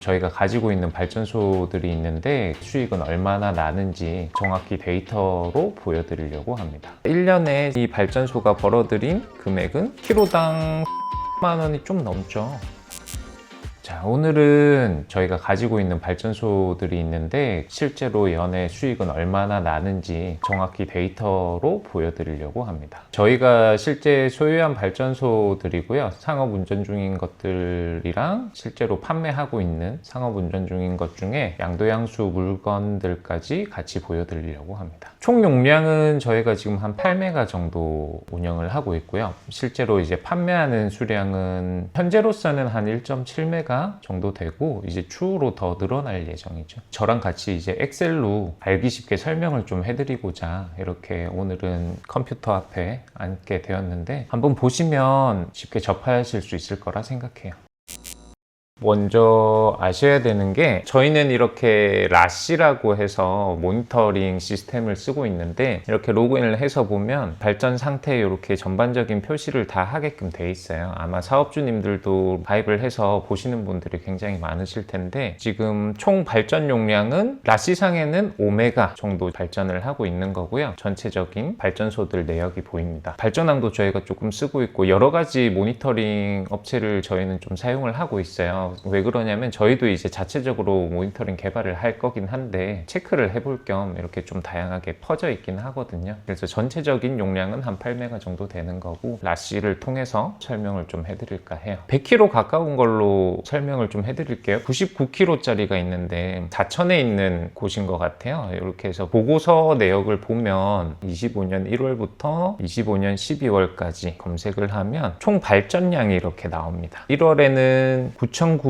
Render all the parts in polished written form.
저희가 가지고 있는 발전소들이 있는데 수익은 얼마나 나는지 정확히 데이터로 보여드리려고 합니다. 1년에 이 발전소가 벌어들인 금액은 키로당 10만 원이 좀 넘죠. 자, 오늘은 저희가 가지고 있는 발전소들이 있는데 실제로 연애 수익은 얼마나 나는지 정확히 데이터로 보여드리려고 합니다. 저희가 실제 소유한 발전소들이고요. 상업 운전 중인 것들이랑 실제로 판매하고 있는 상업 운전 중인 것 중에 양도양수 물건들까지 같이 보여드리려고 합니다. 총 용량은 저희가 지금 한 8메가 정도 운영을 하고 있고요. 실제로 이제 판매하는 수량은 현재로서는 한 1.7메가 정도 되고 이제 추후로 더 늘어날 예정이죠. 저랑 같이 이제 엑셀로 알기 쉽게 설명을 좀 해드리고자 이렇게 오늘은 컴퓨터 앞에 앉게 되었는데 한번 보시면 쉽게 접하실 수 있을 거라 생각해요. 먼저 아셔야 되는 게 저희는 이렇게 라시라고 해서 모니터링 시스템을 쓰고 있는데 이렇게 로그인을 해서 보면 발전 상태에 이렇게 전반적인 표시를 다 하게끔 돼 있어요. 아마 사업주님들도 가입을 해서 보시는 분들이 굉장히 많으실 텐데 지금 총 발전 용량은 라시상에는 5메가 정도 발전을 하고 있는 거고요. 전체적인 발전소들 내역이 보입니다. 발전항도 저희가 조금 쓰고 있고 여러 가지 모니터링 업체를 저희는 좀 사용을 하고 있어요. 왜 그러냐면 저희도 이제 자체적으로 모니터링 개발을 할 거긴 한데 체크를 해볼 겸 이렇게 좀 다양하게 퍼져 있긴 하거든요. 그래서 전체적인 용량은 한 8메가 정도 되는 거고 라시를 통해서 설명을 좀 해드릴까 해요. 100km 가까운 걸로 설명을 좀 해드릴게요. 99km짜리가 있는데 자천에 있는 곳인 것 같아요. 이렇게 해서 보고서 내역을 보면 25년 1월부터 25년 12월까지 검색을 하면 총 발전량이 이렇게 나옵니다. 1월에는 9,990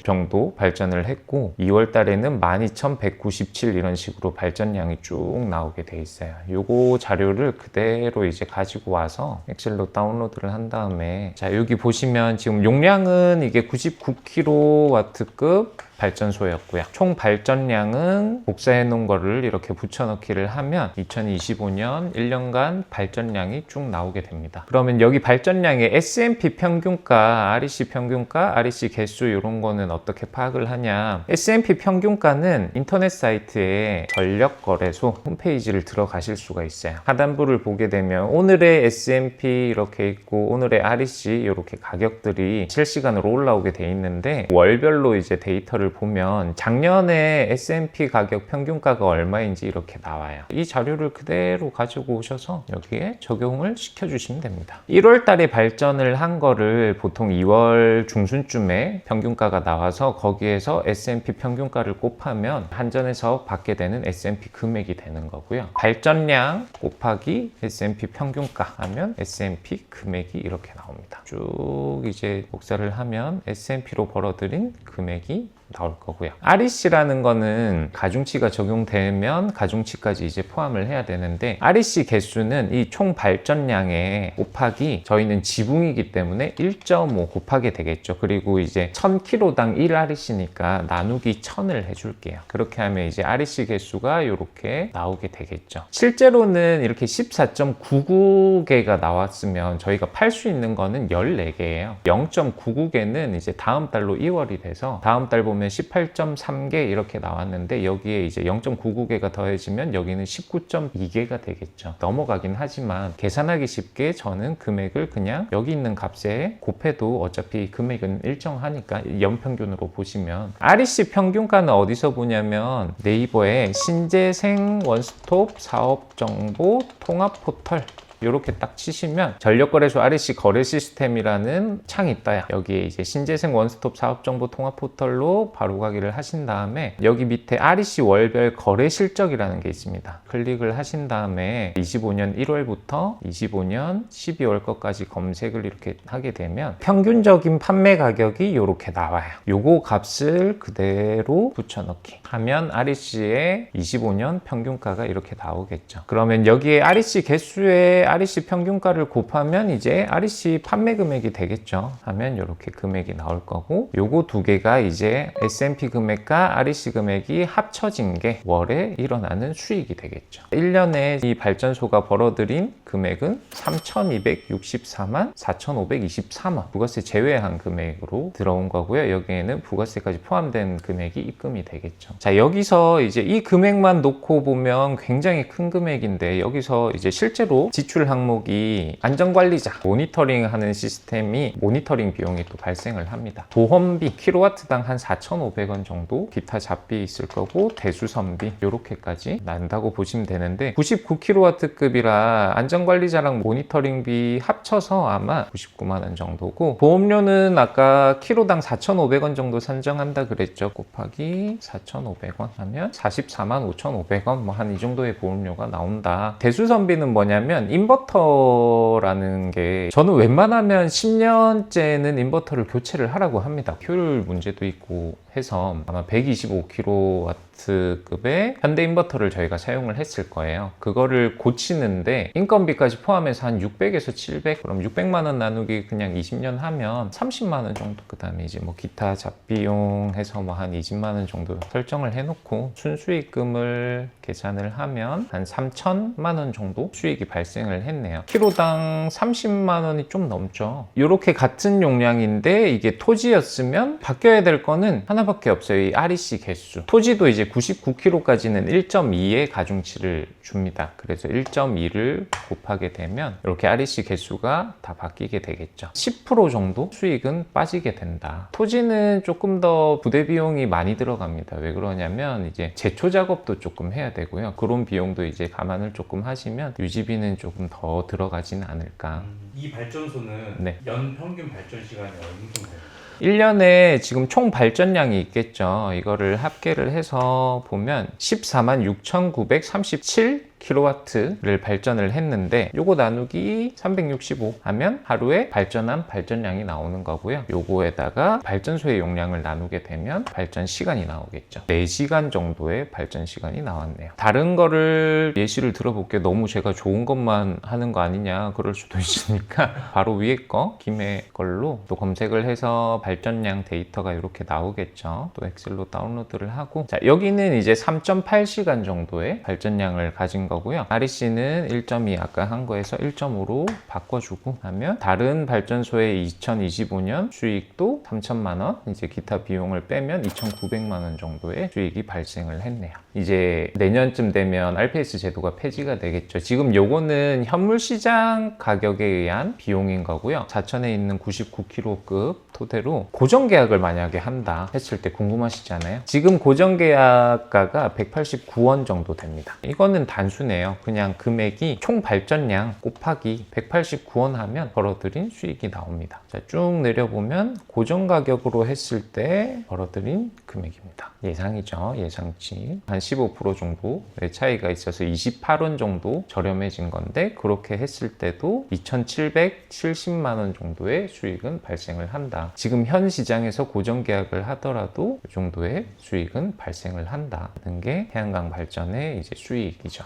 정도 발전을 했고 2월 달에는 12,197 이런 식으로 발전량이 쭉 나오게 돼 있어요. 요거 자료를 그대로 이제 가지고 와서 엑셀로 다운로드를 한 다음에 자 여기 보시면 지금 용량은 이게 99kW급 발전소였고요. 총 발전량은 복사해 놓은 거를 이렇게 붙여넣기를 하면 2025년 1년간 발전량이 쭉 나오게 됩니다. 그러면 여기 발전량의 S&P 평균가, REC 평균가, REC 개수 이런 거는 어떻게 파악을 하냐. S&P 평균가는 인터넷 사이트에 전력거래소 홈페이지를 들어가실 수가 있어요. 하단부를 보게 되면 오늘의 S&P 이렇게 있고 오늘의 REC 이렇게 가격들이 실시간으로 올라오게 돼 있는데 월별로 이제 데이터를 보면 작년에 S&P 가격 평균가가 얼마인지 이렇게 나와요. 이 자료를 그대로 가지고 오셔서 여기에 적용을 시켜주시면 됩니다. 1월 달에 발전을 한 거를 보통 2월 중순쯤에 평균가가 나와서 거기에서 S&P 평균가를 곱하면 한전에서 받게 되는 S&P 금액이 되는 거고요. 발전량 곱하기 S&P 평균가 하면 S&P 금액이 이렇게 나옵니다. 쭉 이제 복사를 하면 S&P로 벌어들인 금액이 나올 거고요. REC라는 거는 가중치가 적용되면 가중치까지 이제 포함을 해야 되는데 REC 개수는 이 총 발전량에 곱하기 저희는 지붕이기 때문에 1.5 곱하게 되겠죠. 그리고 이제 1000km당 1 REC니까 나누기 1000을 해줄게요. 그렇게 하면 이제 REC 개수가 이렇게 나오게 되겠죠. 실제로는 이렇게 14.99개가 나왔으면 저희가 팔 수 있는 거는 14개예요. 0.99개는 이제 다음 달로 2월이 돼서 다음 달 보면 18.3개 이렇게 나왔는데 여기에 이제 0.99개가 더해지면 여기는 19.2개가 되겠죠. 넘어가긴 하지만 계산하기 쉽게 저는 금액을 그냥 여기 있는 값에 곱해도 어차피 금액은 일정하니까 연평균으로 보시면 REC 평균가는 어디서 보냐면 네이버에 신재생 원스톱 사업정보 통합 포털 이렇게 딱 치시면 전력거래소 REC 거래 시스템이라는 창이 떠요. 여기에 이제 신재생 원스톱 사업정보 통합 포털로 바로 가기를 하신 다음에 여기 밑에 REC 월별 거래 실적이라는 게 있습니다. 클릭을 하신 다음에 25년 1월부터 25년 12월 것까지 검색을 이렇게 하게 되면 평균적인 판매 가격이 이렇게 나와요. 요거 값을 그대로 붙여넣기 하면 REC의 25년 평균가가 이렇게 나오겠죠. 그러면 여기에 REC 개수에 REC 평균가를 곱하면 이제 REC 판매 금액이 되겠죠. 하면 이렇게 금액이 나올 거고, 요거 두 개가 이제 S&P 금액과 REC 금액이 합쳐진 게 월에 일어나는 수익이 되겠죠. 1년에 이 발전소가 벌어들인 금액은 3,264만 4,524원, 부가세 제외한 금액으로 들어온 거고요. 여기에는 부가세까지 포함된 금액이 입금이 되겠죠. 자, 여기서 이제 이 금액만 놓고 보면 굉장히 큰 금액인데, 여기서 이제 실제로 지출 항목이 안전관리자 모니터링 하는 시스템이 모니터링 비용이 또 발생을 합니다. 보험비 킬로와트당 한 4,500원 정도, 기타 잡비 있을 거고, 대수선비 요렇게까지 난다고 보시면 되는데, 99kW급이라 안전관리자랑 모니터링비 합쳐서 아마 99만 원 정도고, 보험료는 아까 킬로당 4,500원 정도 산정한다 그랬죠. 곱하기 4,500원 하면 44만 5,500원, 뭐 한 이 정도의 보험료가 나온다. 대수선비는 뭐냐면 인버터라는 게, 저는 웬만하면 10년째는 인버터를 교체를 하라고 합니다. 효율 문제도 있고 해서 아마 125kW급의 현대 인버터를 저희가 사용을 했을 거예요. 그거를 고치는데 인건비까지 포함해서 한 600에서 700, 그럼 600만 원 나누기 그냥 20년 하면 30만 원 정도, 그 다음에 이제 뭐 기타 잡비용 해서 뭐 한 20만 원 정도 설정을 해놓고 순수익금을 계산을 하면 한 3천만 원 정도 수익이 발생을 했네요. 키로당 30만 원이 좀 넘죠. 이렇게 같은 용량인데 이게 토지였으면 바뀌어야 될 거는 하나밖에 없어요. 이 REC 개수. 토지도 이제 99kg까지는 1.2의 가중치를 줍니다. 그래서 1.2를 곱하게 되면 이렇게 REC 개수가 다 바뀌게 되겠죠. 10% 정도 수익은 빠지게 된다. 토지는 조금 더 부대 비용이 많이 들어갑니다. 왜 그러냐면 이제 제초 작업도 조금 해야 되고요. 그런 비용도 이제 감안을 조금 하시면 유지비는 조금 더 들어가지는 않을까. 이 발전소는 연 평균 발전 시간이 어느 정도 돼요? 1년에 지금 총 발전량이 있겠죠. 이거를 합계를 해서 보면 14만 6,937kW를 발전을 했는데, 요거 나누기 365 하면 하루에 발전한 발전량이 나오는 거고요. 요거에다가 발전소의 용량을 나누게 되면 발전 시간이 나오겠죠. 4시간 정도의 발전 시간이 나왔네요. 다른 거를 예시를 들어볼게요. 너무 제가 좋은 것만 하는 거 아니냐 그럴 수도 있으니까 바로 위에 거 김해 걸로 또 검색을 해서 발전량 데이터가 이렇게 나오겠죠. 또 엑셀로 다운로드를 하고, 자, 여기는 이제 3.8시간 정도의 발전량을 가진 거고요. REC는 1.2 아까 한 거에서 1.5로 바꿔주고 하면 다른 발전소의 2025년 수익도 3천만 원, 이제 기타 비용을 빼면 2,900만 원 정도의 수익이 발생을 했네요. 이제 내년쯤 되면 RPS 제도가 폐지가 되겠죠. 지금 요거는 현물시장 가격에 의한 비용인 거고요. 사천에 있는 99kg급 토대로 고정계약을 만약에 한다 했을 때 궁금하시잖아요. 지금 고정계약가가 189원 정도 됩니다. 이거는 단순해요. 그냥 금액이 총 발전량 곱하기 189원 하면 벌어들인 수익이 나옵니다. 자, 쭉 내려보면 고정가격으로 했을 때 벌어들인 금액입니다. 예상이죠. 예상치 한 15% 정도의 차이가 있어서 28원 정도 저렴해진 건데, 그렇게 했을 때도 2,770만 원 정도의 수익은 발생을 한다. 지금 현 시장에서 고정계약을 하더라도 이 정도의 수익은 발생을 한다는 게 태양광 발전의 이제 수익이죠.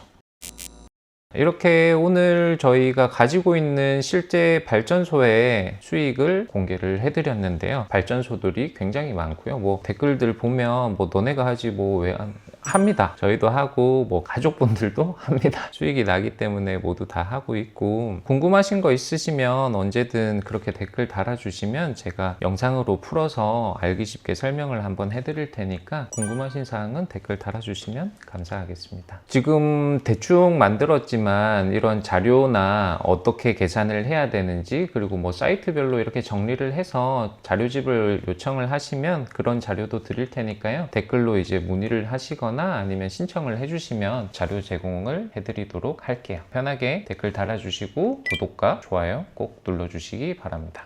이렇게 오늘 저희가 가지고 있는 실제 발전소의 수익을 공개를 해드렸는데요. 발전소들이 굉장히 많고요. 뭐 댓글들 보면 뭐 너네가 하지 뭐 왜 합니다. 저희도 하고 뭐 가족분들도 합니다. 수익이 나기 때문에 모두 다 하고 있고, 궁금하신 거 있으시면 언제든 그렇게 댓글 달아주시면 제가 영상으로 풀어서 알기 쉽게 설명을 한번 해드릴 테니까 궁금하신 사항은 댓글 달아주시면 감사하겠습니다. 지금 대충 만들었지만 이런 자료나 어떻게 계산을 해야 되는지, 그리고 뭐 사이트별로 이렇게 정리를 해서 자료집을 요청을 하시면 그런 자료도 드릴 테니까요. 댓글로 이제 문의를 하시거나 아니면 신청을 해주시면 자료 제공을 해드리도록 할게요. 편하게 댓글 달아주시고 구독과 좋아요 꼭 눌러주시기 바랍니다.